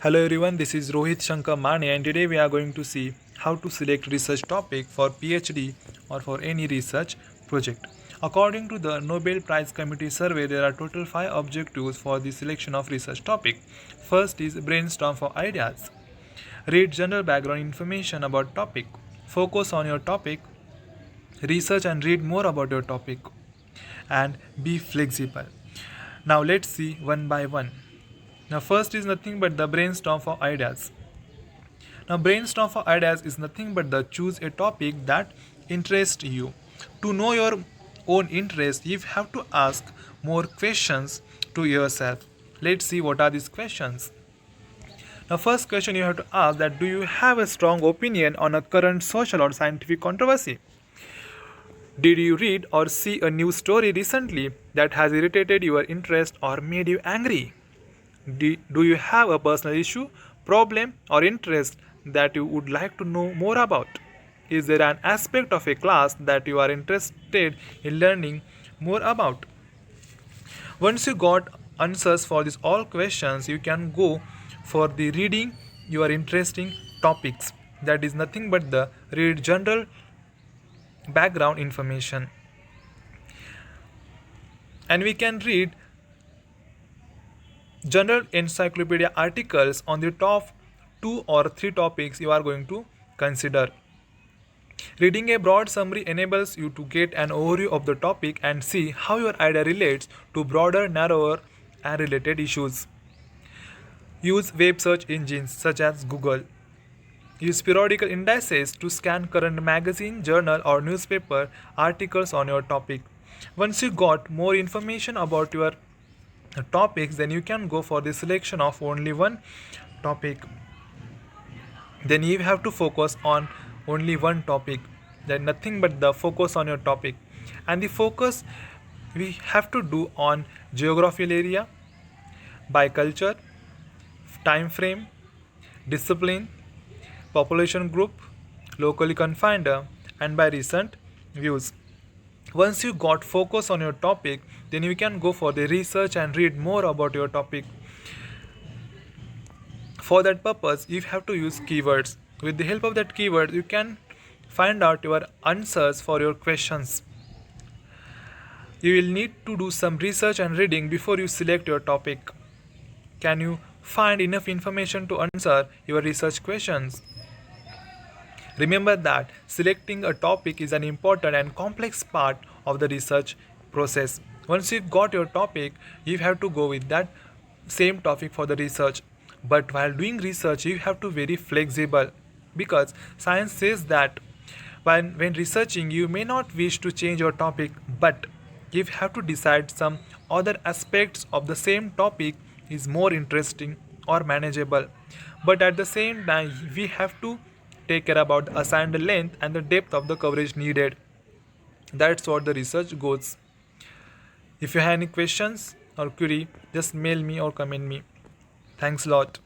Hello everyone, this is Rohit Shankar Mane and today we are going to see how to select research topic for PhD or for any research project. According to the Nobel Prize Committee survey, there are total 5 objectives for the selection of research topic. First is brainstorm for ideas. Read general background information about topic. Focus on your topic. Research and read more about your topic. And be flexible. Now let's see one by one. Now, first is nothing but the brainstorm for ideas. Now, brainstorm for ideas is nothing but the choose a topic that interests you. To know your own interest, you have to ask more questions to yourself. Let's see what are these questions. Now, first question you have to ask that do you have a strong opinion on a current social or scientific controversy? Did you read or see a news story recently that has irritated your interest or made you angry? Do you have a personal issue, problem, or interest that you would like to know more about? Is there an aspect of a class that you are interested in learning more about? Once you got answers for these all questions, you can go for the reading your interesting topics. That is nothing but the read general background information. And we can read general encyclopedia articles on the top 2 or 3 topics you are going to consider. Reading a broad summary enables you to get an overview of the topic and see how your idea relates to broader, narrower, and related issues. Use web search engines such as Google. Use periodical indices to scan current magazine, journal, or newspaper articles on your topic. Once you got more information about your topics, then you can go for the selection of only one topic. Then you have to focus on only one topic, then nothing but the focus on your topic. And the focus we have to do on geographical area, by culture, time frame, discipline, population group, locally confined, and by recent views. Once you got focus on your topic, then you can go for the research and read more about your topic. For that purpose, you have to use keywords. With the help of that keyword, you can find out your answers for your questions. You will need to do some research and reading before you select your topic. Can you find enough information to answer your research questions? Remember that selecting a topic is an important and complex part of the research process. Once you got your topic, you have to go with that same topic for the research. But while doing research, you have to be very flexible because science says that when researching, you may not wish to change your topic, but you have to decide some other aspects of the same topic is more interesting or manageable. But at the same time, we have to take care about the assigned length and the depth of the coverage needed. That's what the research goes. If you have any questions or query, just mail me or comment me. Thanks a lot.